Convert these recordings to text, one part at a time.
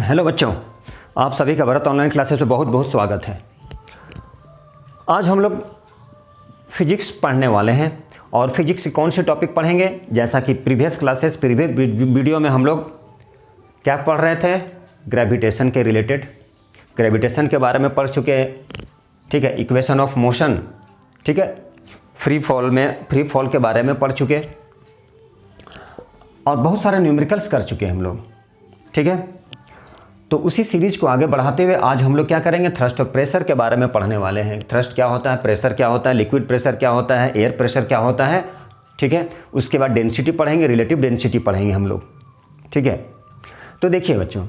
Hello बच्चों, आप सभी का भारत ऑनलाइन क्लासेस में बहुत बहुत स्वागत है। आज हम लोग फिजिक्स पढ़ने वाले हैं और फिजिक्स के कौन से टॉपिक पढ़ेंगे। जैसा कि प्रीवियस वीडियो में हम लोग क्या पढ़ रहे थे, ग्रेविटेशन के रिलेटेड, ग्रेविटेशन के बारे में पढ़ चुके हैं। ठीक है, इक्वेशन ऑफ मोशन, ठीक है, फ्री फॉल के बारे में पढ़ चुके और बहुत सारे न्यूमेरिकल्स कर चुके हैं हम लोग। ठीक है, तो उसी सीरीज को आगे बढ़ाते हुए आज हम लोग क्या करेंगे, थ्रस्ट और प्रेशर के बारे में पढ़ने वाले हैं। थ्रस्ट क्या होता है, प्रेशर क्या होता है, लिक्विड प्रेशर क्या होता है, एयर प्रेशर क्या होता है। ठीक है, उसके बाद डेंसिटी पढ़ेंगे, रिलेटिव डेंसिटी पढ़ेंगे हम लोग। ठीक है, तो देखिए बच्चों,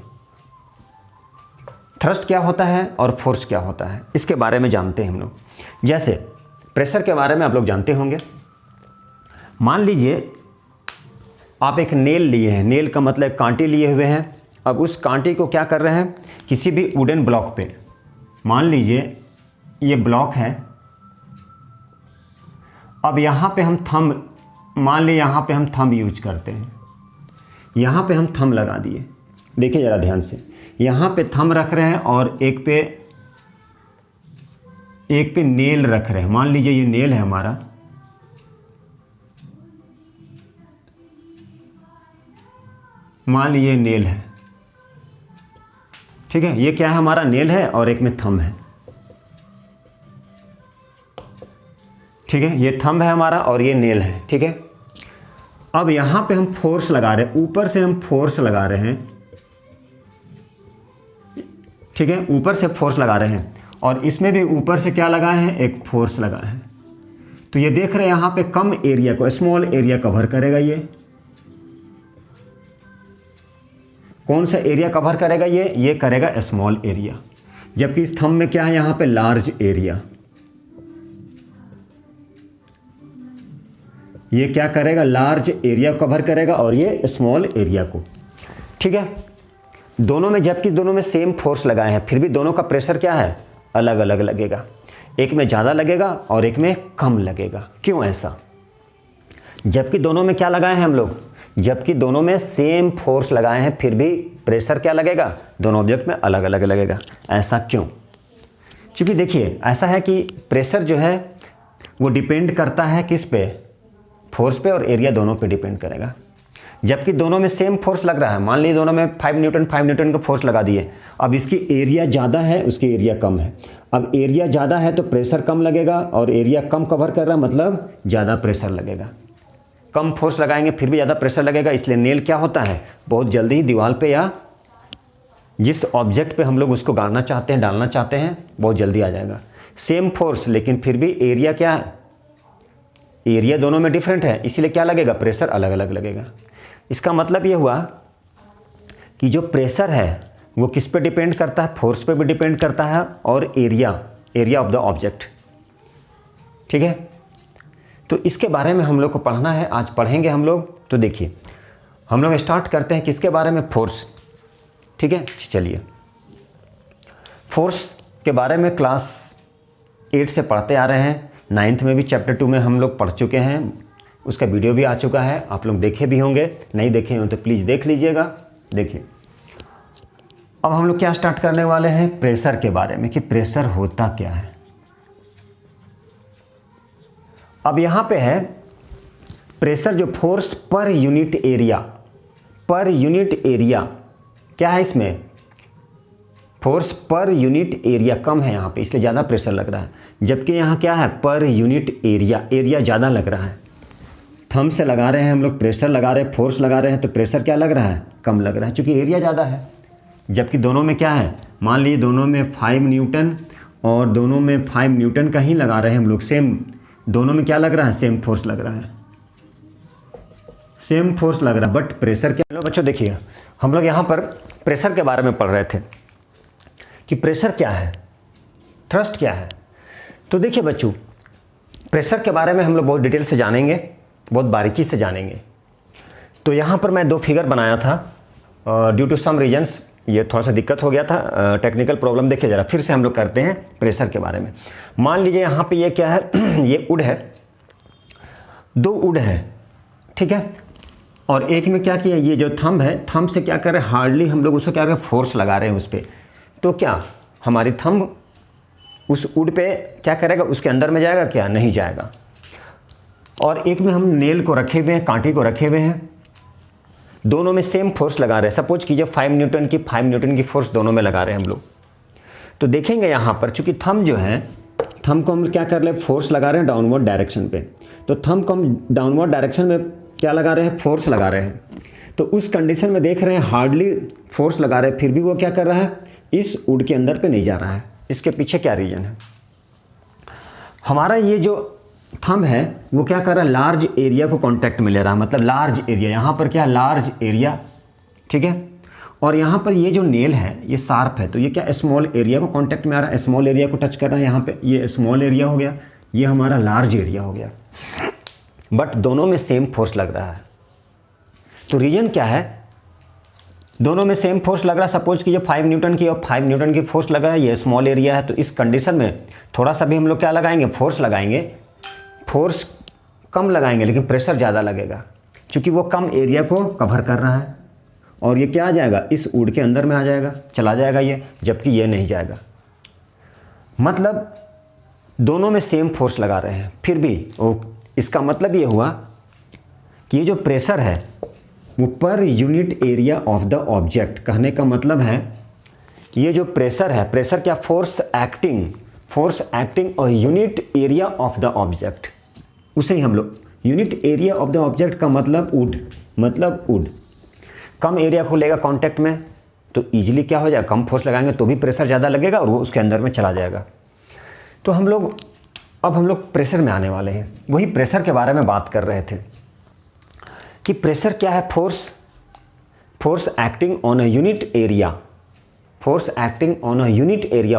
थ्रस्ट क्या होता है और फोर्स क्या होता है, इसके बारे में जानते हैं हम लोग। जैसे प्रेशर के बारे में आप लोग जानते होंगे। मान लीजिए आप एक नेल लिए हैं, नेल का मतलब कांटे लिए हुए हैं। अब उस कांटे को क्या कर रहे हैं, किसी भी वुडन ब्लॉक पे, मान लीजिए ये ब्लॉक है। अब यहाँ पे हम थंब, मान लीजिए यहाँ पे हम थंब यूज करते हैं, यहाँ पे हम थंब लगा दिए। देखिए ज़रा ध्यान से, यहाँ पे थंब रख रहे हैं और एक पे नेल रख रहे हैं। मान लीजिए ये नेल है हमारा, मान लीजिए नेल है। ठीक है, ये क्या है, हमारा नेल है और एक में थंब है। ठीक है, ये थंब है हमारा और ये नेल है। ठीक है, अब यहां पे हम फोर्स लगा रहे हैं, ऊपर से हम फोर्स लगा रहे हैं। ठीक है, ऊपर से फोर्स लगा रहे हैं और इसमें भी ऊपर से क्या लगाए हैं, एक फोर्स लगाए हैं। तो ये देख रहे हैं यहां पे कम एरिया को, स्मॉल एरिया कवर करेगा। ये कौन सा एरिया कवर करेगा, ये करेगा स्मॉल एरिया। जबकि इस थंब में क्या है, यहां पे लार्ज एरिया। ये क्या करेगा, लार्ज एरिया कवर करेगा और ये स्मॉल एरिया को। ठीक है, दोनों में, जबकि दोनों में सेम फोर्स लगाए हैं, फिर भी दोनों का प्रेशर क्या है, अलग अलग लगेगा। एक में ज़्यादा लगेगा और एक में कम लगेगा। क्यों ऐसा, जबकि दोनों में क्या लगाए हैं हम लोग, जबकि दोनों में सेम फोर्स लगाए हैं, फिर भी प्रेशर क्या लगेगा, दोनों ऑब्जेक्ट में अलग अलग लगेगा। ऐसा क्यों? क्योंकि देखिए ऐसा है कि प्रेशर जो है वो डिपेंड करता है किस पे, फोर्स पे, और एरिया दोनों पे डिपेंड करेगा। जबकि दोनों में सेम फोर्स लग रहा है, मान लीजिए दोनों में 5 न्यूटन का फोर्स लगा दिए। अब इसकी एरिया ज़्यादा है, उसकी एरिया कम है। अब एरिया ज़्यादा है तो प्रेशर कम लगेगा, और एरिया कम कवर कर रहा है मतलब ज़्यादा प्रेशर लगेगा। कम फोर्स लगाएंगे फिर भी ज़्यादा प्रेशर लगेगा। इसलिए नेल क्या होता है, बहुत जल्दी ही दीवार पे या जिस ऑब्जेक्ट पे हम लोग उसको गाड़ना चाहते हैं, डालना चाहते हैं, बहुत जल्दी आ जाएगा। सेम फोर्स लेकिन फिर भी एरिया क्या है, एरिया दोनों में डिफरेंट है, इसीलिए क्या लगेगा, प्रेशर अलग अलग लगेगा। इसका मतलब ये हुआ कि जो प्रेशर है वो किस पे डिपेंड करता है, फोर्स पे भी डिपेंड करता है और एरिया ऑफ द ऑब्जेक्ट। ठीक है, तो इसके बारे में हम लोग को पढ़ना है, आज पढ़ेंगे हम लोग। तो देखिए हम लोग स्टार्ट करते हैं किसके बारे में, फोर्स। ठीक है, चलिए फोर्स के बारे में क्लास 8 से पढ़ते आ रहे हैं। 9th में भी चैप्टर 2 में हम लोग पढ़ चुके हैं, उसका वीडियो भी आ चुका है, आप लोग देखे भी होंगे, नहीं देखे हो तो प्लीज़ देख लीजिएगा। देखिए अब हम लोग क्या स्टार्ट करने वाले हैं, प्रेशर के बारे में, कि प्रेशर होता क्या है। अब यहाँ पे है प्रेशर, जो फोर्स पर यूनिट एरिया, क्या है इसमें, फोर्स पर यूनिट एरिया कम है यहाँ पे, इसलिए ज़्यादा प्रेशर लग रहा है। जबकि यहाँ क्या है, पर यूनिट एरिया ज़्यादा लग रहा है। थंब से लगा रहे हैं हम लोग, प्रेशर लगा रहे हैं, फोर्स लगा रहे हैं, तो प्रेशर क्या लग रहा है, कम लग रहा है, क्योंकि एरिया ज़्यादा है। जबकि दोनों में क्या है, मान लीजिए दोनों में 5 न्यूटन और दोनों में 5 न्यूटन का ही लगा रहे हैं हम लोग, सेम, दोनों में क्या लग रहा है, सेम फोर्स लग रहा है, सेम फोर्स लग रहा है, बट प्रेशर क्या। चलो बच्चों देखिए, हम लोग यहाँ पर प्रेशर के बारे में पढ़ रहे थे कि प्रेशर क्या है, थ्रस्ट क्या है। तो देखिए बच्चों, प्रेशर के बारे में हम लोग बहुत डिटेल से जानेंगे, बहुत बारीकी से जानेंगे। तो यहाँ पर मैं 2 फिगर बनाया था, ड्यू टू सम रीजन्स ये थोड़ा सा दिक्कत हो गया था, टेक्निकल प्रॉब्लम। देखिए ज़रा फिर से हम लोग करते हैं प्रेशर के बारे में। मान लीजिए यहाँ पे ये क्या है ये वुड है, 2 वुड है। ठीक है, और एक में क्या किया, ये जो थंब है, थंब से क्या कर रहे हैं, हार्डली हम लोग उसको क्या कर रहे हैं, फोर्स लगा रहे हैं उस पर। तो क्या हमारी थंब उस वुड पे क्या करेगा, उसके अंदर में जाएगा क्या, नहीं जाएगा। और एक में हम नेल को रखे हुए हैं, कांटे को रखे हुए हैं, दोनों में सेम फोर्स लगा रहे हैं। सपोज कीजिए 5 न्यूटन की फोर्स दोनों में लगा रहे हैं हम लोग। तो देखेंगे यहाँ पर चूंकि थंब जो है, थंब को हम क्या कर रहे हैं, फोर्स लगा रहे हैं डाउनवर्ड डायरेक्शन पे। तो थंब को हम डाउनवर्ड डायरेक्शन में क्या लगा रहे हैं, फोर्स लगा रहे हैं। तो उस कंडीशन में देख रहे हैं हार्डली फोर्स लगा रहे हैं, फिर भी वो क्या कर रहा है, इस वुड के अंदर पे नहीं जा रहा है। इसके पीछे क्या रीजन है, हमारा ये जो थंब है वो क्या कर रहा है, लार्ज एरिया को कांटेक्ट में ले रहा है। मतलब लार्ज एरिया, यहाँ पर क्या, लार्ज एरिया, ठीक है। और यहाँ पर ये जो नेल है ये शार्प है, तो ये क्या स्मॉल एरिया को कांटेक्ट में आ रहा है, स्मॉल एरिया को टच कर रहा है। यहाँ पे ये स्मॉल एरिया हो गया, ये हमारा लार्ज एरिया हो गया, बट दोनों में सेम फोर्स लग रहा है। तो रीजन क्या है, दोनों में सेम फोर्स लग रहा है। सपोज कीजिए 5 न्यूटन की और 5 न्यूटन की फोर्स लगा है, ये स्मॉल एरिया है। तो इस कंडीशन में थोड़ा सा भी हम लोग क्या लगाएंगे, फोर्स लगाएंगे। फोर्स कम लगाएंगे लेकिन प्रेशर ज़्यादा लगेगा, क्योंकि वो कम एरिया को कवर कर रहा है। और ये क्या आ जाएगा, इस वुड के अंदर में आ जाएगा, चला जाएगा ये, जबकि ये नहीं जाएगा। मतलब दोनों में सेम फोर्स लगा रहे हैं, फिर भी इसका मतलब ये हुआ कि ये जो प्रेशर है वो per unit area of the object. कहने का मतलब है ये जो प्रेशर है, प्रेशर क्या, फोर्स एक्टिंग और unit area of the object, उसे ही हम लोग unit area of the object का मतलब वुड कम एरिया को लेगा कांटेक्ट में, तो इजीली क्या हो जाएगा, कम फोर्स लगाएंगे तो भी प्रेशर ज़्यादा लगेगा और वो उसके अंदर में चला जाएगा। तो हम लोग प्रेशर में आने वाले हैं। वही प्रेशर के बारे में बात कर रहे थे कि प्रेशर क्या है, force acting on a unit area,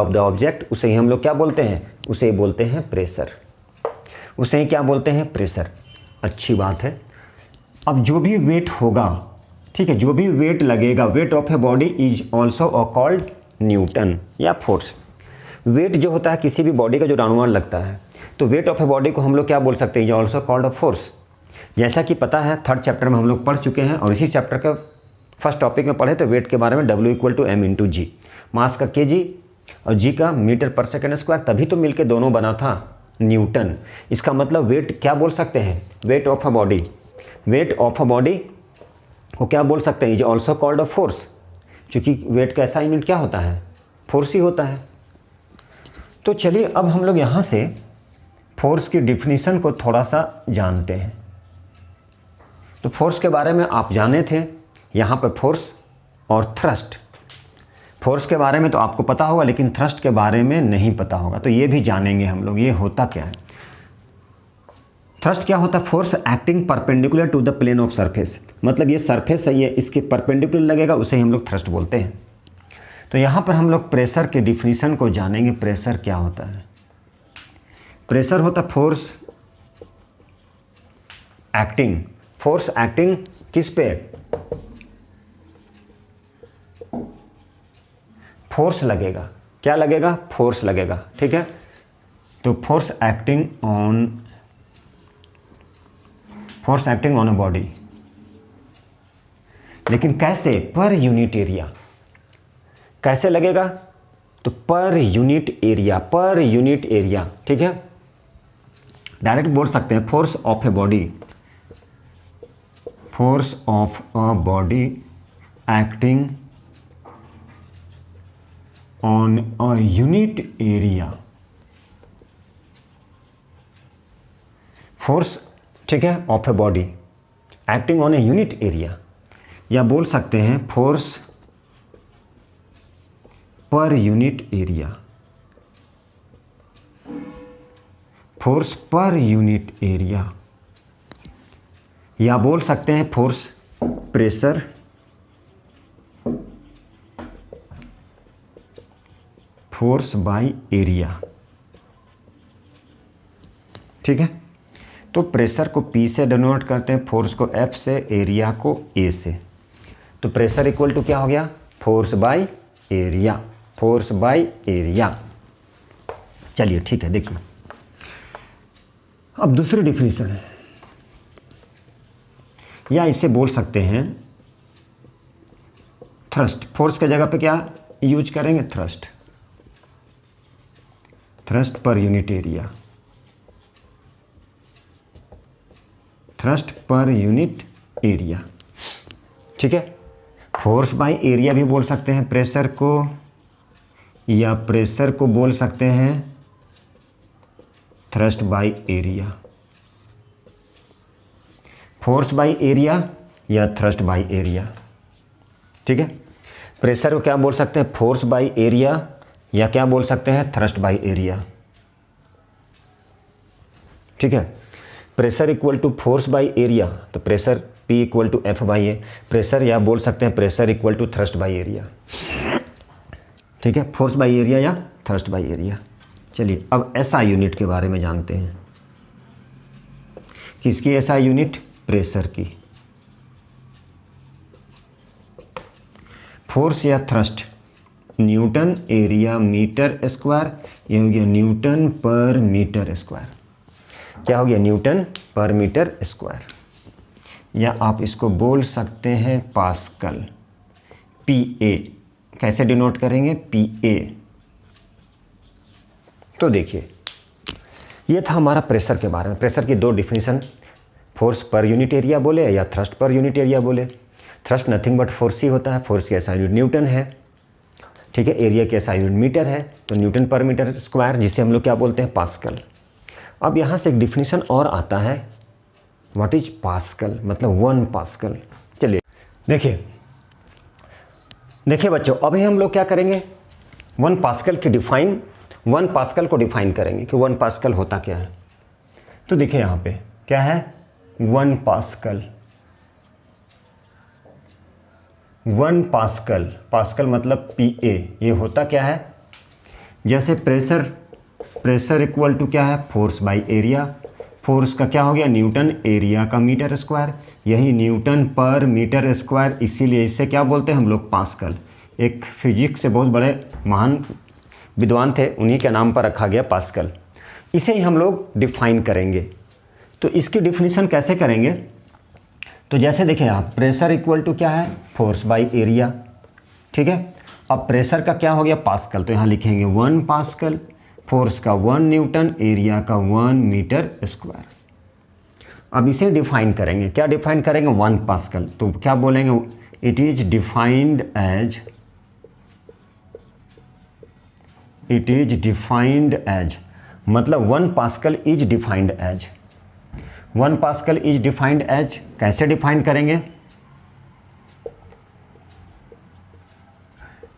of the object, उसे ही हम लोग क्या बोलते हैं, उसे बोलते हैं प्रेशर, उसे ही क्या बोलते हैं, प्रेशर। अच्छी बात है। अब जो भी वेट होगा, ठीक है, जो भी वेट लगेगा, weight of a body is also called Newton या फोर्स। वेट जो होता है किसी भी बॉडी का जो डाउनवर्ड लगता है, तो वेट ऑफ ए बॉडी को हम लोग क्या बोल सकते हैं, is also called a force. जैसा कि पता है 3rd चैप्टर में हम लोग पढ़ चुके हैं, और इसी चैप्टर का फर्स्ट टॉपिक में पढ़े थे वेट के बारे में, W = m/g, मास का kg और g का मीटर पर सेकेंड स्क्वायर, तभी तो मिलके दोनों बना था न्यूटन। इसका मतलब वेट क्या बोल सकते हैं, वेट ऑफ अ बॉडी को क्या बोल सकते हैं, is also called a force, क्योंकि वेट का ऐसा यूनिट क्या होता है, फोर्स ही होता है। तो चलिए अब हम लोग यहाँ से फोर्स की डिफिनीशन को थोड़ा सा जानते हैं। तो फोर्स के बारे में आप जाने थे, यहाँ पर फोर्स और थ्रस्ट। फोर्स के बारे में तो आपको पता होगा, लेकिन थ्रस्ट के बारे में नहीं पता होगा, तो ये भी जानेंगे हम लोग, ये होता क्या है। थ्रस्ट क्या होता है, force acting perpendicular to the plane of surface. मतलब ये सरफेस है, ये इसके परपेंडिकुलर लगेगा, उसे ही हम लोग थ्रस्ट बोलते हैं। तो यहाँ पर हम लोग प्रेशर के डिफिनीशन को जानेंगे। प्रेशर क्या होता है, प्रेशर होता फोर्स एक्टिंग किस पे, फोर्स लगेगा, क्या लगेगा, फोर्स लगेगा, ठीक है। तो force acting on a body, लेकिन कैसे, पर यूनिट एरिया। कैसे लगेगा, तो पर यूनिट एरिया, ठीक है। डायरेक्ट बोल सकते हैं force of a body acting on a unit area, force, ठीक है, of a body acting on a unit area, या बोल सकते हैं फोर्स पर यूनिट एरिया, या बोल सकते हैं force pressure force by area, ठीक है। तो प्रेशर को P से डिनोट करते हैं, फोर्स को F से, एरिया को A से। तो प्रेशर इक्वल टू क्या हो गया, फोर्स बाय एरिया। चलिए ठीक है, देखिए अब दूसरी डिफिनीशन है या इसे बोल सकते हैं थ्रस्ट। फोर्स की जगह पे क्या यूज करेंगे? Thrust. Thrust per unit area, thrust per unit area. ठीक है, फोर्स बाय एरिया भी बोल सकते हैं प्रेशर को, या प्रेशर को बोल सकते हैं thrust by area. Force by area या थ्रस्ट बाय एरिया। ठीक है, प्रेशर को क्या बोल सकते हैं? फोर्स बाय एरिया, या क्या बोल सकते हैं? Thrust by area. ठीक है, pressure equal to force by area, तो pressure P equal to F by A pressure, या बोल सकते हैं pressure equal to thrust by area. ठीक है, फोर्स बाय एरिया या थ्रस्ट बाय एरिया। चलिए अब SI यूनिट के बारे में जानते हैं। किसकी SI यूनिट? प्रेशर की। फोर्स या thrust newton area metre square, ये हो गया न्यूटन पर मीटर स्क्वायर। क्या हो गया? न्यूटन पर मीटर स्क्वायर, या आप इसको बोल सकते हैं पास्कल। PA कैसे डिनोट करेंगे? PA। तो देखिए, ये था हमारा प्रेशर के बारे में। प्रेशर की दो definition, force per unit area बोले या थ्रस्ट पर यूनिट एरिया बोले। थ्रस्ट नथिंग बट फोर्स ही होता है, फोर्स की SI यूनिट न्यूटन है। ठीक है, एरिया की SI यूनिट मीटर है, तो न्यूटन पर मीटर स्क्वायर, जिसे हम लोग क्या बोलते हैं? पास्कल। अब यहाँ से एक डिफिनीशन और आता है, व्हाट इज पास्कल, मतलब 1 पास्कल। चलिए देखिए बच्चों, अभी हम लोग क्या करेंगे? 1 पास्कल को डिफाइन करेंगे कि 1 पास्कल होता क्या है। तो देखिए यहाँ पे क्या है? 1 पास्कल। 1 पास्कल, पास्कल मतलब PA, ये होता क्या है? जैसे प्रेशर इक्वल टू क्या है? Force by area. फोर्स का क्या हो गया? न्यूटन, एरिया का मीटर स्क्वायर, यही न्यूटन पर मीटर स्क्वायर, इसीलिए इससे क्या बोलते हैं हम लोग? पास्कल। एक फिजिक्स से बहुत बड़े महान विद्वान थे, उन्हीं के नाम पर रखा गया पास्कल। इसे ही हम लोग डिफाइन करेंगे। तो इसकी डिफिनीशन कैसे करेंगे? तो जैसे देखिए आप, प्रेशर इक्वल टू क्या है? Force by area. ठीक है, अब प्रेशर का क्या हो गया? पास्कल, तो यहाँ लिखेंगे 1 पास्कल, फोर्स का 1 न्यूटन, एरिया का 1 मीटर स्क्वायर। अब इसे डिफाइन करेंगे। क्या डिफाइन करेंगे? 1 पास्कल, तो क्या बोलेंगे? इट इज डिफाइंड एज, मतलब 1 pascal is defined as. 1 pascal is defined as कैसे डिफाइन करेंगे?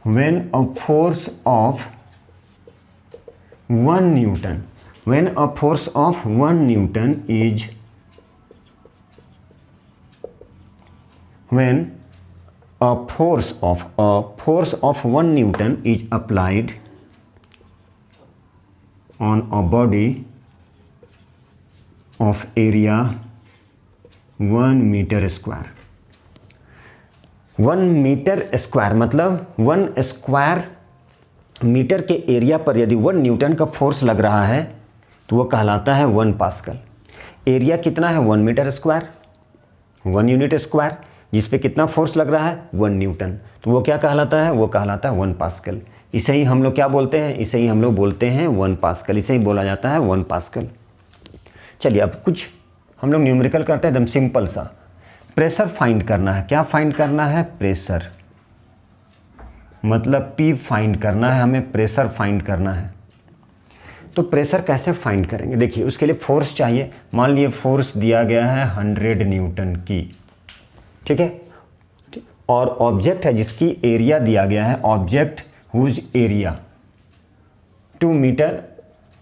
when a force of 1 Newton, when a force of 1 Newton is, when a force of 1 Newton is applied on a body of area 1 meter square। 1 metre square मतलब 1 square metre के area पर यदि 1 Newton का force लग रहा है तो वो कहलाता है 1 पास्कल। एरिया कितना है? 1 मीटर स्क्वायर, 1 यूनिट स्क्वायर, जिस पे कितना फोर्स लग रहा है? 1 न्यूटन, तो वो क्या कहलाता है? वो कहलाता है 1 पास्कल। इसे ही हम लोग क्या बोलते हैं? इसे ही हम लोग बोलते हैं 1 पास्कल, इसे ही बोला जाता है 1 पास्कल। चलिए अब कुछ हम लोग न्यूमेरिकल करते हैं, एकदम सिंपल सा। प्रेशर फाइंड करना है। क्या फाइंड करना है? प्रेशर, मतलब P फाइंड करना है हमें, प्रेशर फाइंड करना है। तो प्रेशर कैसे फाइंड करेंगे? देखिए उसके लिए फोर्स चाहिए। मान लीजिए फोर्स दिया गया है 100 न्यूटन की, ठीक है, और ऑब्जेक्ट है जिसकी एरिया दिया गया है, object whose area 2 metre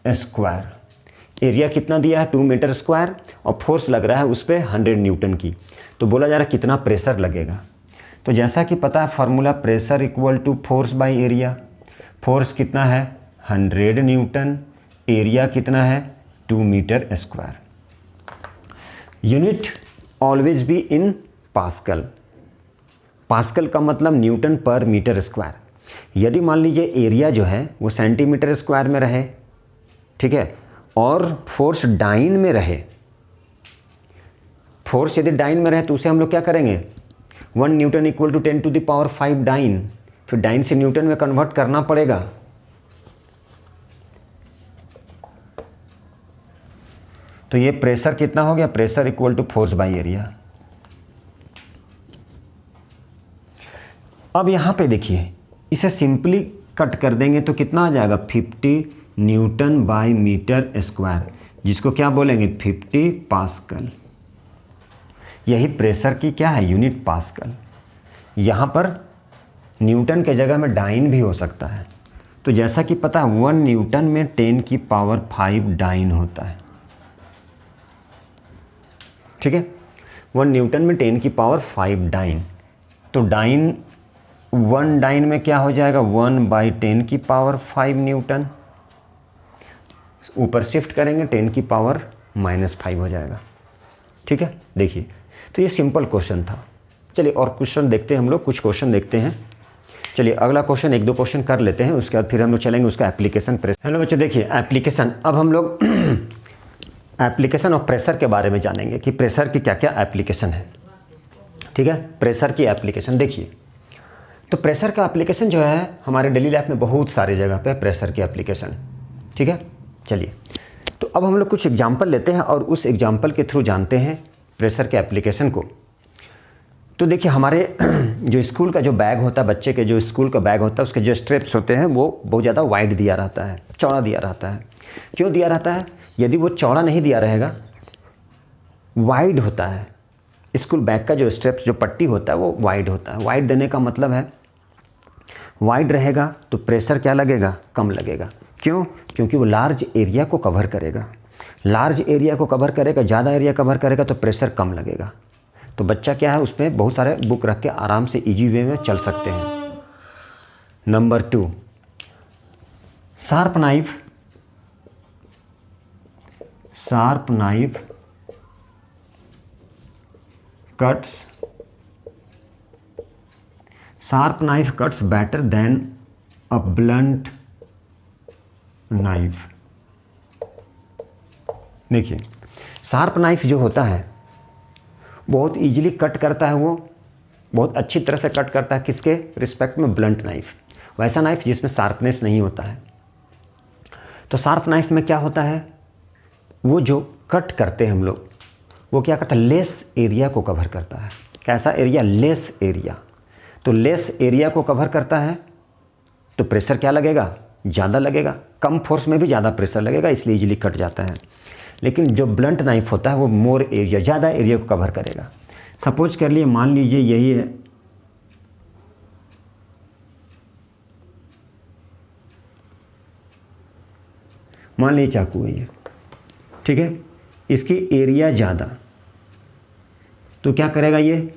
square. Area कितना दिया है? 2 मीटर स्क्वायर, और फोर्स लग रहा है उस पर 100 न्यूटन की। तो बोला जा रहा है कितना प्रेशर लगेगा। तो जैसा कि पता है formula, pressure equal to force by area. Force कितना है? 100 न्यूटन, एरिया कितना है? 2 metre square. Unit always be in pascal. Pascal का मतलब न्यूटन पर मीटर स्क्वायर। यदि मान लीजिए एरिया जो है वो सेंटीमीटर स्क्वायर में रहे, ठीक है, और फोर्स डाइन में रहे, फोर्स यदि डाइन में रहे तो उसे हम लोग क्या करेंगे, 1 न्यूटन इक्वल टू 10⁵ डाइन, फिर डाइन से न्यूटन में कन्वर्ट करना पड़ेगा। तो ये प्रेशर कितना हो गया, pressure equal to force by area. अब यहाँ पे देखिए, इसे सिंपली कट कर देंगे तो कितना आ जाएगा, 50 न्यूटन बाई मीटर स्क्वायर, जिसको क्या बोलेंगे 50 पास्कल। यही प्रेशर की क्या है, यूनिट पास्कल। यहाँ पर न्यूटन के जगह में डाइन भी हो सकता है। तो जैसा कि पता है 1 न्यूटन में 10⁵ डाइन होता है, ठीक है। 1 न्यूटन में 10⁵ डाइन, तो डाइन 1 डाइन में क्या हो जाएगा, 1/10⁵ न्यूटन। ऊपर शिफ्ट करेंगे 10⁻⁻5 हो जाएगा, ठीक है। देखिए, तो ये सिंपल क्वेश्चन था। चलिए और क्वेश्चन देखते हैं, हम लोग कुछ क्वेश्चन देखते हैं। चलिए अगला क्वेश्चन 1-2 क्वेश्चन कर लेते हैं, उसके बाद फिर हम लोग चलेंगे उसका एप्लीकेशन प्रेशर। हेलो बच्चों, देखिए एप्लीकेशन, अब हम लोग एप्लीकेशन ऑफ प्रेशर के बारे में जानेंगे कि प्रेशर की क्या क्या एप्लीकेशन है, ठीक है। प्रेशर की एप्लीकेशन देखिए, तो प्रेशर का एप्लीकेशन जो है हमारे डेली लाइफ में बहुत सारी जगह पे प्रेशर की एप्लीकेशन, ठीक है। चलिए, तो अब हम लोग कुछ एग्जांपल लेते हैं और उस एग्जांपल के थ्रू जानते हैं प्रेशर के एप्लीकेशन को। तो देखिए, हमारे जो स्कूल का जो बैग होता है, बच्चे के जो स्कूल का बैग होता है, उसके जो स्ट्रेप्स होते हैं वो बहुत ज़्यादा वाइड दिया रहता है, चौड़ा दिया रहता है। क्यों दिया रहता है, यदि वो चौड़ा नहीं दिया रहेगा, वाइड होता है, स्कूल बैग का जो स्ट्रेप्स जो पट्टी होता है वो वाइड होता है। वाइड देने का मतलब है, वाइड रहेगा तो प्रेशर क्या लगेगा, कम लगेगा। क्यों, क्योंकि वो लार्ज एरिया को कवर करेगा। लार्ज एरिया को कवर करेगा, ज़्यादा एरिया कवर करेगा तो प्रेशर कम लगेगा। तो बच्चा क्या है, उसमें बहुत सारे बुक रख के आराम से इजी वे में चल सकते हैं। Number 2, sharp knife. Sharp knife cuts, sharp knife cuts better than a blunt knife. देखिए, शार्प नाइफ जो होता है बहुत इजीली कट करता है, वो बहुत अच्छी तरह से कट करता है, किसके रिस्पेक्ट में, ब्लंट नाइफ। वैसा नाइफ जिसमें शार्पनेस नहीं होता है। तो शार्प नाइफ में क्या होता है, वो जो कट करते हैं हम लोग, वो क्या करता है, लेस एरिया को कवर करता है। कैसा एरिया, लेस एरिया। तो लेस एरिया को कवर करता है तो प्रेशर क्या लगेगा, ज़्यादा लगेगा। कम फोर्स में भी ज़्यादा प्रेशर लगेगा, इसलिए इजीली कट जाता है। लेकिन जो ब्लंट नाइफ होता है वो मोर एरिया, ज़्यादा एरिया को कवर करेगा। सपोज कर लिए, मान लीजिए यही है, मान लीजिए चाकू है ये, ठीक है, इसकी एरिया ज़्यादा, तो क्या करेगा, ये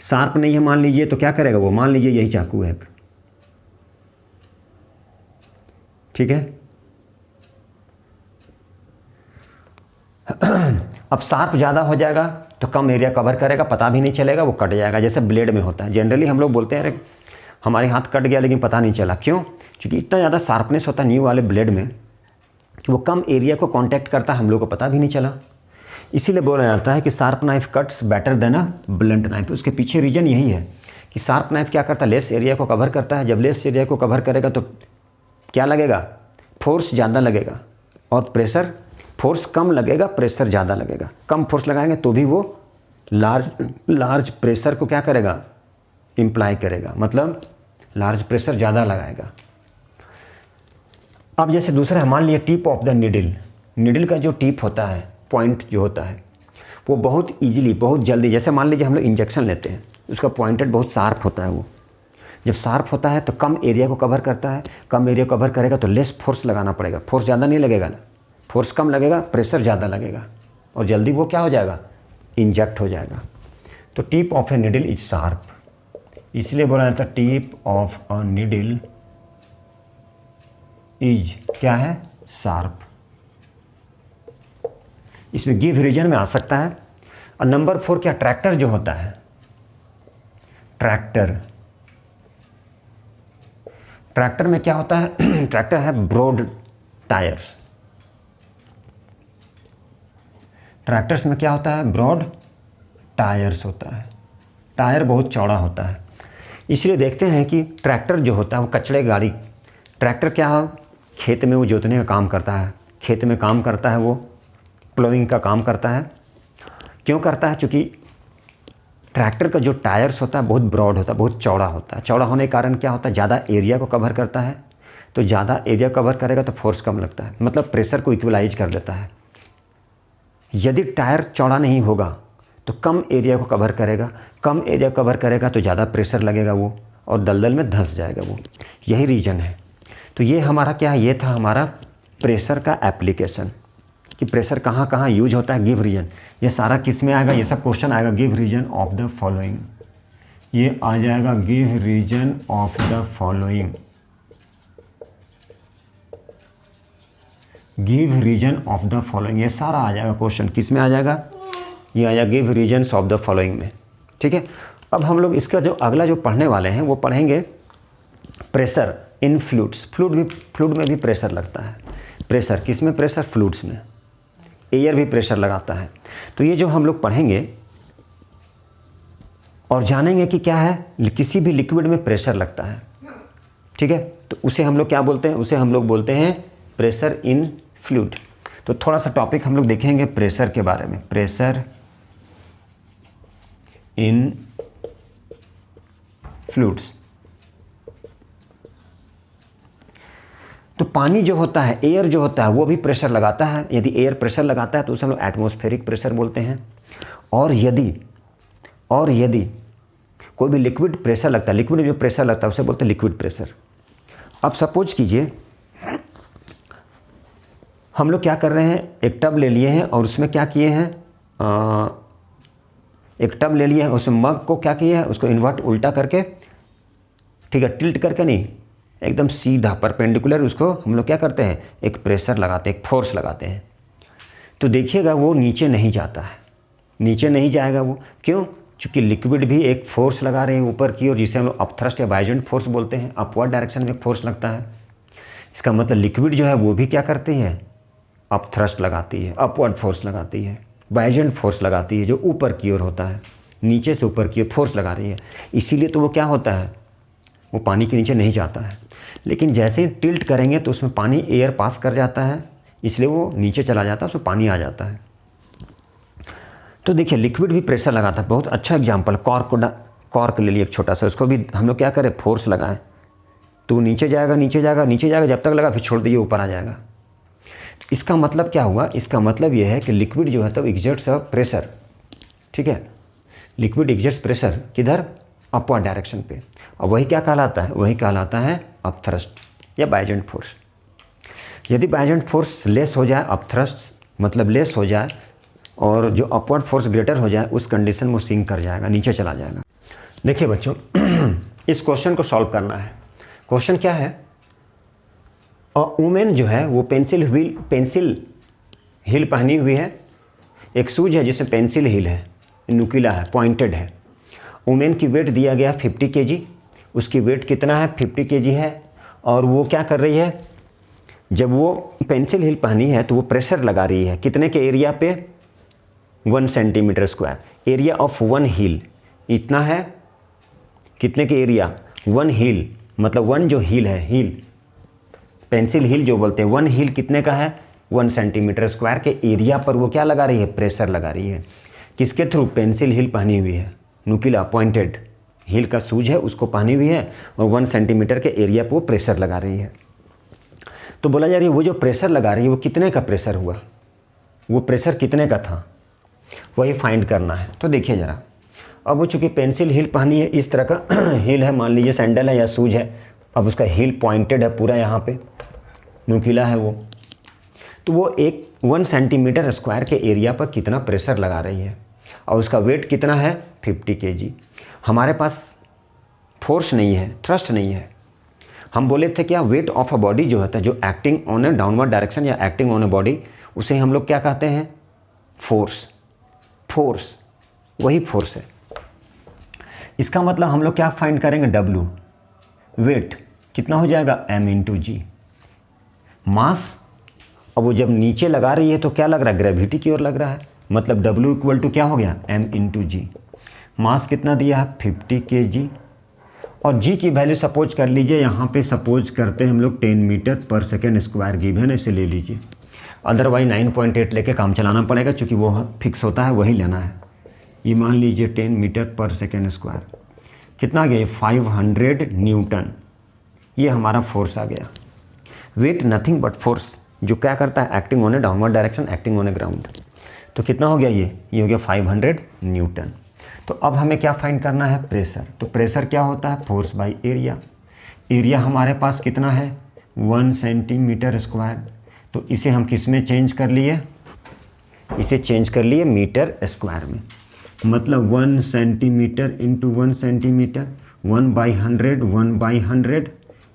शार्प नहीं है मान लीजिए, तो क्या करेगा वो, मान लीजिए यही चाकू है, ठीक है। अब शार्प ज़्यादा हो जाएगा तो कम एरिया कवर करेगा, पता भी नहीं चलेगा, वो कट जाएगा। जैसे ब्लेड में होता है, जनरली हम लोग बोलते हैं अरे हमारे हाथ कट गया लेकिन पता नहीं चला। क्यों, क्योंकि इतना ज़्यादा शार्पनेस होता है न्यू वाले ब्लेड में कि वो कम एरिया को कांटेक्ट करता है, हम लोग को पता भी नहीं चला। इसीलिए बोला जाता है कि sharp knife cuts better than a blunt knife. उसके पीछे रीज़न यही है कि शार्प नाइफ क्या करता है, लेस एरिया को कवर करता है। जब लेस एरिया को कवर करेगा तो क्या लगेगा, फोर्स ज़्यादा लगेगा, और प्रेशर, फोर्स कम लगेगा, प्रेशर ज़्यादा लगेगा। कम फोर्स लगाएंगे तो भी वो लार्ज प्रेशर को क्या करेगा, इम्प्लाई करेगा, मतलब लार्ज प्रेशर ज़्यादा लगाएगा। अब जैसे दूसरा है, मान लीजिए tip of the needle. Needle का जो टिप होता है, पॉइंट जो होता है, वो बहुत इजीली, बहुत जल्दी, जैसे मान लीजिए हम लोग इंजेक्शन लेते हैं, उसका पॉइंटेड बहुत शार्प होता है। वो जब शार्प होता है तो कम एरिया को कवर करता है। कम एरिया कवर करेगा तो लेस फोर्स लगाना पड़ेगा, फोर्स ज़्यादा नहीं लगेगा ना, फोर्स कम लगेगा, प्रेशर ज़्यादा लगेगा, और जल्दी वो क्या हो जाएगा, इंजेक्ट हो जाएगा। तो tip of a needle is sharp, इसलिए बोला जाता है tip of a needle is क्या है, शार्प। इसमें गिव रीजन में आ सकता है। और नंबर 4 क्या, ट्रैक्टर जो होता है, ट्रैक्टर में क्या होता है, ट्रैक्टर है ब्रॉड टायर्स। ट्रैक्टर्स में क्या होता है, ब्रॉड टायर्स होता है। टायर बहुत चौड़ा होता है, इसलिए देखते हैं कि ट्रैक्टर जो होता है वो कचड़े गाड़ी, ट्रैक्टर क्या है, खेत में वो जोतने का काम करता है, खेत में काम करता है, वो प्लोइंग का काम करता है। क्यों करता है? क्योंकि ट्रैक्टर का जो टायर्स होता है बहुत ब्रॉड होता है, बहुत चौड़ा होता है। चौड़ा होने के कारण क्या होता है, ज़्यादा एरिया को कवर करता है, तो ज़्यादा एरिया कवर करेगा तो फोर्स कम लगता है, मतलब प्रेशर को इक्वलाइज कर देता है। यदि टायर चौड़ा नहीं होगा तो कम एरिया को कवर करेगा, कम एरिया कवर करेगा तो ज़्यादा प्रेशर लगेगा वो, और दलदल में धंस जाएगा वो। यही रीज़न है। तो ये हमारा क्या है, ये था हमारा प्रेशर का एप्लीकेशन, कि प्रेशर कहाँ कहाँ यूज होता है। गिव रीजन, ये सारा किस में आएगा, ये सब क्वेश्चन आएगा give reason of the following, ये आ जाएगा give reason of the following, give reason of the following, ये सारा आ जाएगा क्वेश्चन। किस में आ जाएगा, ये आया give reasons of the following में। ठीक है, अब हम लोग इसका जो अगला जो पढ़ने वाले हैं वो पढ़ेंगे प्रेशर इन फ्लूइड्स। फ्लूइड में भी प्रेशर लगता है। प्रेशर किस में, प्रेशर फ्लूइड्स में। एयर भी प्रेशर लगाता है। तो ये जो हम लोग पढ़ेंगे और जानेंगे कि क्या है, किसी भी लिक्विड में प्रेशर लगता है। ठीक है, तो उसे हम लोग क्या बोलते हैं, उसे हम लोग बोलते हैं प्रेशर इन फ्लूइड। तो थोड़ा सा टॉपिक हम लोग देखेंगे प्रेशर के बारे में, प्रेशर इन फ्लूइड्स। तो पानी जो होता है, एयर जो होता है, वो भी प्रेशर लगाता है। यदि एयर प्रेशर लगाता है तो उसे हम लोग एटमॉस्फेरिक प्रेशर बोलते हैं। और यदि कोई भी लिक्विड प्रेशर लगता है, लिक्विड में जो प्रेशर लगता है उसे बोलते हैं लिक्विड प्रेशर। अब सपोज कीजिए हम लोग क्या कर रहे हैं, एक टब ले लिए हैं और उसमें क्या किए हैं, एक टब ले लिए हैं, उसमें मग को क्या किया है, उसको इन्वर्ट उल्टा करके, ठीक है, टिल्ट करके नहीं, एकदम सीधा परपेंडिकुलर, उसको हम लोग क्या करते हैं, एक प्रेशर लगाते हैं, एक फोर्स लगाते हैं। तो देखिएगा वो नीचे नहीं जाता है, नीचे नहीं जाएगा वो। क्यों? क्योंकि लिक्विड भी एक फोर्स लगा रहे हैं ऊपर की ओर, जिसे हम लोग अपथ्रस्ट या बाइजेंट फोर्स बोलते हैं। अपवर्ड डायरेक्शन में फोर्स लगता है। इसका मतलब लिक्विड जो है वो भी क्या करती है, अपथ्रस्ट लगाती है, अपवर्ड फोर्स लगाती है, बाइजेंट फोर्स लगाती है, जो ऊपर की ओर होता है, नीचे से ऊपर की ओर फोर्स लगा रही है। इसीलिए तो वो क्या होता है, वो पानी के नीचे नहीं जाता है। लेकिन जैसे ही टिल्ट करेंगे तो उसमें पानी एयर पास कर जाता है, इसलिए वो नीचे चला जाता है, उसमें पानी आ जाता है। तो देखिए लिक्विड भी प्रेशर लगाता है। बहुत अच्छा एग्जाम्पल, कॉर्क ले लिए एक छोटा सा, उसको भी हम लोग क्या करें, फोर्स लगाएं तो नीचे जाएगा, नीचे जाएगा, नीचे जाएगा, जब तक लगा फिर छोड़ दीजिए ऊपर आ जाएगा। इसका मतलब क्या हुआ, इसका मतलब ये है कि लिक्विड जो है तो एग्जर्ट्स प्रेशर, ठीक है, लिक्विड एग्जर्ट्स प्रेशर किधर, अपवर्ड डायरेक्शन पे, और वही क्या कहलाता है, वही कहलाता है अपथ्रस्ट या बाइजेंट फोर्स। यदि बाइजेंट फोर्स लेस हो जाए, अपथ्रस्ट मतलब लेस हो जाए, और जो अपवर्ड फोर्स ग्रेटर हो जाए, उस कंडीशन में सिंक कर जाएगा, नीचे चला जाएगा। देखिए बच्चों इस क्वेश्चन को सॉल्व करना है। क्वेश्चन क्या है, वुमेन जो है वो पेंसिल हिल पहनी हुई है, एक शूज है जिसमें पेंसिल हिल है, नुकीला है, पॉइंटेड है। वुमेन की वेट दिया गया 50 kg, उसकी वेट कितना है, 50 kg है, और वो क्या कर रही है, जब वो पेंसिल हिल पहनी है तो वो प्रेशर लगा रही है कितने के एरिया पे, 1 centimetre square. Area of 1 heel इतना है, कितने के एरिया, 1 हील, मतलब 1 जो हील है, हील पेंसिल हील जो बोलते हैं, 1 हील कितने का है, 1 सेंटीमीटर स्क्वायर के एरिया पर वो क्या लगा रही है, प्रेशर लगा रही है। किसके थ्रू, पेंसिल हील पहनी हुई है, नुकीला पॉइंटेड हील का शूज है, उसको पहनी हुई है, और 1 सेंटीमीटर के एरिया पर वो प्रेशर लगा रही है। तो बोला जा रही है वो जो प्रेशर लगा रही है वो कितने का प्रेशर हुआ, वो प्रेशर कितने का था, वही फाइंड करना है। तो देखिए ज़रा, अब वो चूँकि पेंसिल हील पहनी है, इस तरह का हील है, मान लीजिए सैंडल है या शूज है, अब उसका हील पॉइंटेड है पूरा, यहाँ पे नुकीला है वो, तो वो 1 सेंटीमीटर स्क्वायर के एरिया पर कितना प्रेशर लगा रही है, और उसका वेट कितना है, 50 kg। हमारे पास फोर्स नहीं है, थ्रस्ट नहीं है। हम बोले थे क्या, वेट ऑफ अ बॉडी जो होता है, जो acting on A downward direction या एक्टिंग ऑन ए बॉडी, उसे हम लोग क्या कहते हैं, फोर्स। फोर्स वही फोर्स है। इसका मतलब हम लोग क्या फाइंड करेंगे, W, वेट कितना हो जाएगा, m × g, मास। अब वो जब नीचे लगा रही है तो क्या लग रहा है, ग्रेविटी की ओर लग रहा है, मतलब W इक्वल टू क्या हो गया m इंटू जी। मास कितना दिया है 50 kg और g की वैल्यू सपोज कर लीजिए, यहाँ पे सपोज करते हैं हम लोग 10 मीटर पर सेकेंड स्क्वायर गिवन है, इसे ले लीजिए। अदरवाइज 9.8 लेके काम चलाना पड़ेगा, क्योंकि वो फिक्स होता है वही लेना है। ये मान लीजिए 10 मीटर पर सेकेंड स्क्वायर, कितना आ गया 500 न्यूटन, ये हमारा फोर्स आ गया। वेट नथिंग बट फोर्स, जो क्या करता है acting on A downward direction, acting on A ground. तो कितना हो गया ये हो गया 500 न्यूटन। तो अब हमें क्या फाइंड करना है प्रेशर। तो प्रेशर क्या होता है फोर्स बाई एरिया। एरिया हमारे पास कितना है 1 सेंटीमीटर स्क्वायर, तो इसे हम किस में चेंज कर लिए, इसे चेंज कर लिए मीटर स्क्वायर में। मतलब 1 सेंटीमीटर इंटू 1 सेंटीमीटर, 1/100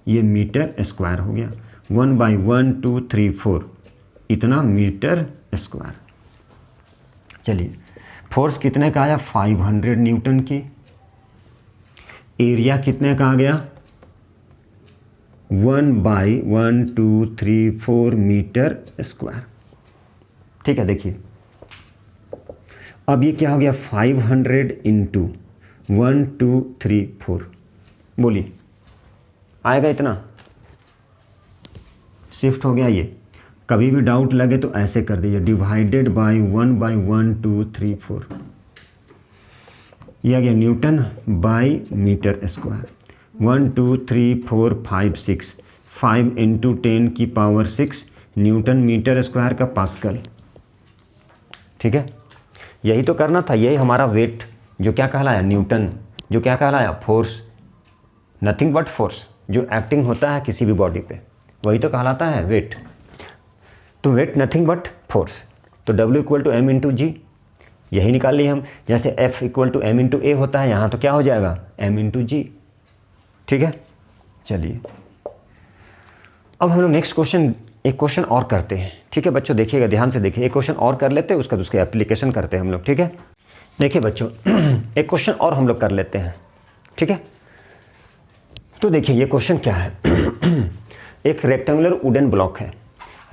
ये मीटर स्क्वायर हो गया। 1/1 2 3 4 इतना मीटर स्क्वायर। चलिए फोर्स कितने का आया 500 न्यूटन की, एरिया कितने का आ गया 1/1 2 3 4 मीटर स्क्वायर। ठीक है, देखिए अब ये क्या हो गया 500 इंटू 1 2 3 4, बोलिए आएगा इतना, शिफ्ट हो गया ये। कभी भी डाउट लगे तो ऐसे कर दीजिए, डिवाइडेड बाय 1/1 2 3 4, ये आ गया newton by metre square. 1 2 3 4 5 6, 5 into 10 की पावर 6 न्यूटन मीटर स्क्वायर का पास्कल। ठीक है, यही तो करना था, यही हमारा वेट जो क्या कहलाया न्यूटन, जो क्या कहलाया फोर्स, नथिंग बट फोर्स, जो एक्टिंग होता है किसी भी बॉडी पे, वही तो कहलाता है वेट। तो वेट नथिंग बट फोर्स, तो W equal to m into g, यही निकाल लिए हम। जैसे F equal to m into a होता है, यहाँ तो क्या हो जाएगा m इंटू जी। ठीक है, चलिए अब हम लोग नेक्स्ट क्वेश्चन, एक क्वेश्चन और करते हैं। ठीक है बच्चों, देखिएगा ध्यान से देखिए, एक क्वेश्चन और कर लेते हैं, उसका उसके एप्लीकेशन करते हैं हम लोग। ठीक है, देखिए बच्चों एक क्वेश्चन और हम लोग कर लेते हैं। ठीक है, तो देखिए ये क्वेश्चन क्या है एक रेक्टेंगुलर वुडन ब्लॉक है,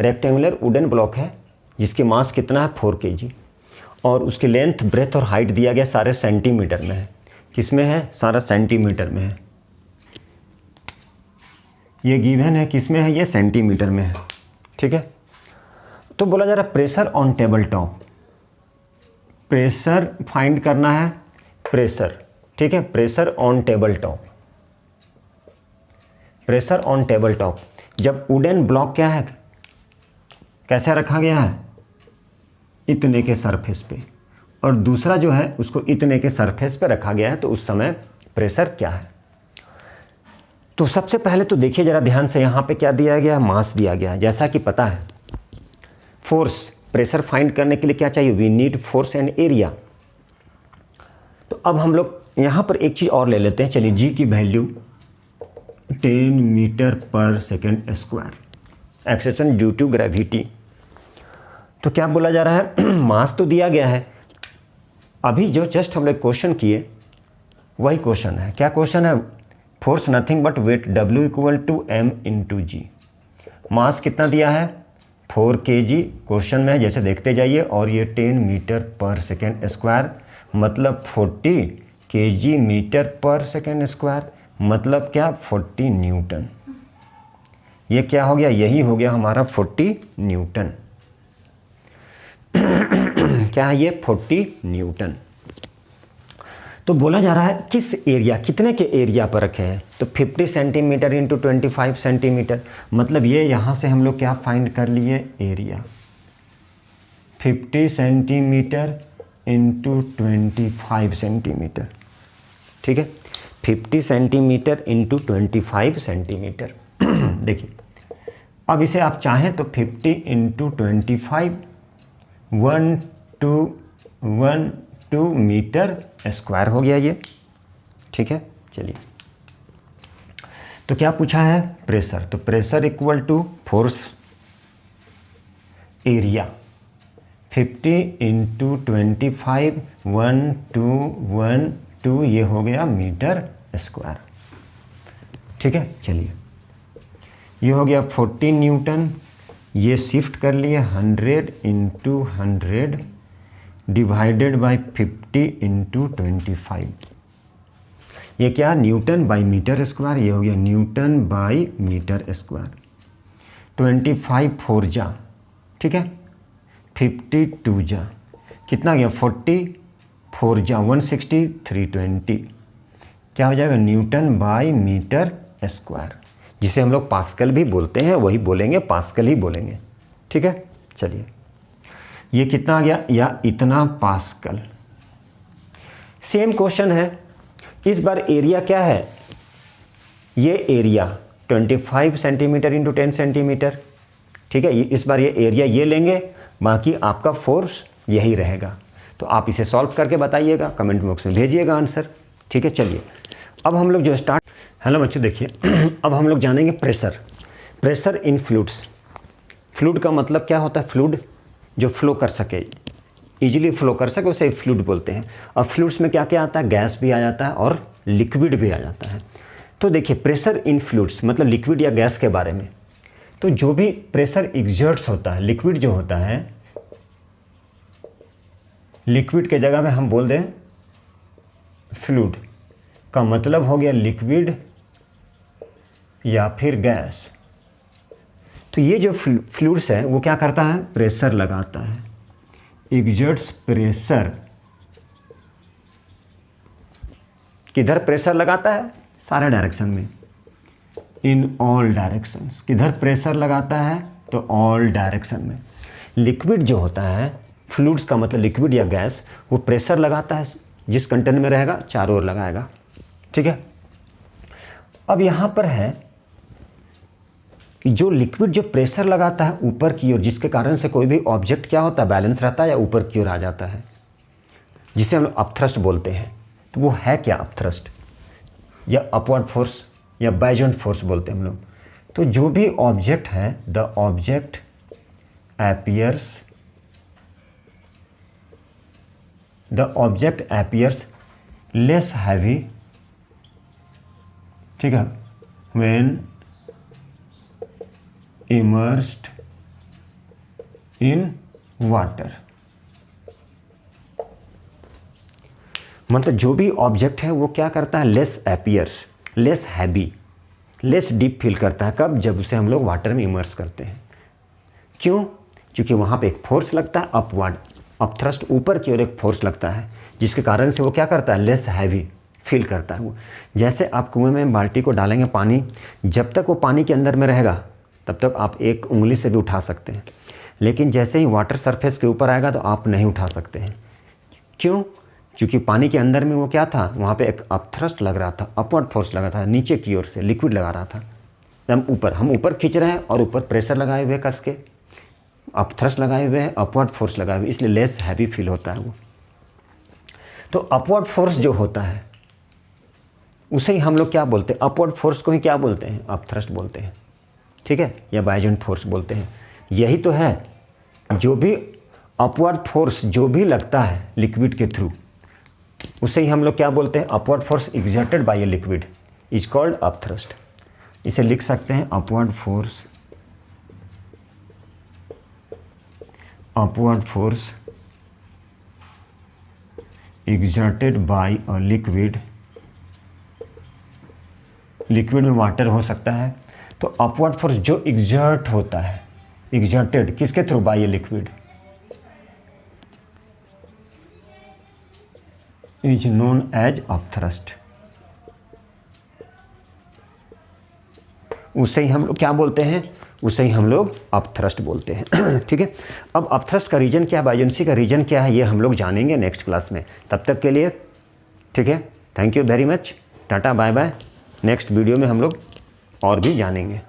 रेक्टेंगुलर वुडन ब्लॉक है जिसकी मास कितना है 4 kg और उसकी लेंथ ब्रेथ और हाइट दिया गया सारे सेंटीमीटर में है। किस में है, सारा सेंटीमीटर में है। ये गिवन है किस में है, ये सेंटीमीटर में है। ठीक है, तो बोला जा रहा है pressure on table top, pressure find करना है, प्रेशर। ठीक है, pressure on table top, pressure on table top. जब वुडन ब्लॉक क्या है, कैसे रखा गया है इतने के सरफेस पे, और दूसरा जो है उसको इतने के सरफेस पे रखा गया है, तो उस समय प्रेशर क्या है। तो सबसे पहले तो देखिए जरा ध्यान से, यहाँ पे क्या दिया गया है, मास दिया गया है। जैसा कि पता है फोर्स, प्रेशर फाइंड करने के लिए क्या चाहिए, we need force and area. तो अब हम लोग यहाँ पर एक चीज़ और ले लेते हैं। चलिए जी की वैल्यू 10 मीटर पर second square, accession due to gravity. तो क्या बोला जा रहा है मास तो दिया गया है, अभी जो जस्ट हम लोग क्वेश्चन किए वही क्वेश्चन है। क्या क्वेश्चन है, force nothing but weight W equal to m into g. Mass कितना दिया है 4 kg क्वेश्चन में है, जैसे देखते जाइए, और ये 10 मीटर पर सेकेंड स्क्वायर, मतलब 40 kg मीटर पर सेकेंड स्क्वायर, मतलब क्या 40 न्यूटन। ये क्या हो गया, यही हो गया हमारा 40 न्यूटन। क्या है ये 40 न्यूटन। तो बोला जा रहा है किस एरिया, कितने के एरिया पर रखे हैं, तो 50 सेंटीमीटर इंटू 25 सेंटीमीटर, मतलब ये यहाँ से हम लोग क्या फाइंड कर लिए एरिया, 50 सेंटीमीटर इंटू 25 सेंटीमीटर। ठीक है, 50 सेंटीमीटर इंटू 25 सेंटीमीटर। देखिए अब इसे आप चाहें तो 50 इंटू 25 112 मीटर स्क्वायर हो गया ये। ठीक है, चलिए तो क्या पूछा है प्रेशर, तो pressure equal to force area 50 into 25 1212, ये हो गया मीटर स्क्वायर। ठीक है, चलिए ये हो गया 40 न्यूटन, ये शिफ्ट कर लिए 100 इंटू 100, डिवाइडेड बाई 50 इंटू 25। ये क्या, न्यूटन बाई मीटर स्क्वायर, ये हो गया न्यूटन बाई मीटर स्क्वायर। 25 4 जा, ठीक है, 52 जा, कितना गया 40, 4 जा 160, 320, क्या हो जाएगा न्यूटन बाई मीटर स्क्वायर, जिसे हम लोग पास्कल भी बोलते हैं, वही बोलेंगे, पास्कल ही बोलेंगे, ठीक है। चलिए ये कितना आ गया, या इतना पास्कल। सेम क्वेश्चन है, इस बार एरिया क्या है, ये एरिया 25 सेंटीमीटर इंटू 10 सेंटीमीटर, ठीक है। इस बार ये एरिया ये लेंगे, बाकी आपका फोर्स यही रहेगा। तो आप इसे सॉल्व करके बताइएगा, कमेंट बॉक्स में भेजिएगा आंसर, ठीक है। चलिए अब हम लोग जो स्टार्ट, हेलो बच्चों देखिए, अब हम लोग जानेंगे pressure. Pressure in fluids. Fluid का मतलब क्या होता है, फ्लूइड जो फ्लो कर सके, इजीली फ्लो कर सके, उसे फ्लूइड बोलते हैं। अब फ्लूइड्स में क्या क्या आता है, गैस भी आ जाता है और लिक्विड भी आ जाता है। तो देखिए प्रेशर इन फ्लूइड्स मतलब लिक्विड या गैस के बारे में। तो जो भी प्रेशर एग्जर्ट्स होता है, लिक्विड जो होता है, लिक्विड के जगह में हम बोल दें फ्लूइड, का मतलब हो गया लिक्विड या फिर गैस। तो ये जो फ्लूइड्स है वो क्या करता है, प्रेशर लगाता है, एग्जर्ट्स प्रेशर। किधर प्रेशर लगाता है, सारे डायरेक्शन में, इन ऑल डायरेक्शंस। किधर प्रेशर लगाता है, तो ऑल डायरेक्शन में। लिक्विड जो होता है, फ्लूइड्स का मतलब लिक्विड या गैस, वो प्रेशर लगाता है, जिस कंटेनर में रहेगा चारों ओर लगाएगा, ठीक है। अब यहाँ पर है कि जो लिक्विड जो प्रेशर लगाता है ऊपर की ओर, जिसके कारण से कोई भी ऑब्जेक्ट क्या होता है, बैलेंस रहता है या ऊपर की ओर आ जाता है, जिसे हम लोग अपथ्रस्ट बोलते हैं। तो वो है क्या, अपथ्रस्ट या अपवर्ड फोर्स या बाइजेंट फोर्स बोलते हैं हम लोग। तो जो भी ऑब्जेक्ट है, the object appears less heavy, ठीक है, व्हेन इमर्स्ड इन वाटर। मतलब जो भी ऑब्जेक्ट है वो क्या करता है, less appears, less heavy, less deep feel करता है। कब, जब उसे हम लोग वाटर में इमर्स करते हैं। क्यों, क्योंकि वहाँ पे एक फोर्स लगता है, अपवर्ड, अपथ्रस्ट, ऊपर की ओर एक फोर्स लगता है, जिसके कारण से वो क्या करता है, लेस हैवी फील करता है वो। जैसे आप कुएं में बाल्टी को डालेंगे पानी, जब तक वो पानी के अंदर में रहेगा तब तक आप एक उंगली से भी उठा सकते हैं, लेकिन जैसे ही वाटर सरफेस के ऊपर आएगा तो आप नहीं उठा सकते हैं। क्यों, क्योंकि पानी के अंदर में वो क्या था, वहाँ पे एक अपथ्रस्ट लग रहा था, अपवर्ड फोर्स लगा था, नीचे की ओर से लिक्विड लगा रहा था। हम ऊपर खींच रहे हैं और ऊपर प्रेशर लगाए हुए कस के, अपथ्रस्ट लगाए हुए हैं, अपवर्ड फोर्स लगाए हुए, इसलिए लेस हैवी फील होता है वो। तो अपवर्ड फोर्स जो होता है उसे ही हम लोग क्या बोलते हैं, अपवर्ड फोर्स को ही क्या बोलते हैं, अपथ्रस्ट बोलते हैं, ठीक है, या बाइजेंट फोर्स बोलते हैं। यही तो है, जो भी अपवर्ड फोर्स जो भी लगता है लिक्विड के थ्रू, उसे ही हम लोग क्या बोलते हैं, upward force exerted by a liquid is called upthrust. इसे लिख सकते हैं upward force exerted by a liquid, liquid में वाटर हो सकता है। तो अपवर्ड फोर्स जो एग्जर्ट होता है, एग्जर्टेड किसके थ्रू, by a liquid, is known as upthrust. उसे ही हम लोग क्या बोलते हैं, उसे ही हम लोग अपथ्रस्ट बोलते हैं, ठीक है। अब अपथ्रस्ट का रीजन क्या है, बायोजेंसी का रीजन क्या है, ये हम लोग जानेंगे नेक्स्ट क्लास में। तब तक के लिए ठीक है, thank you very much, tata bye bye. Next video में हम लोग और भी जानेंगे।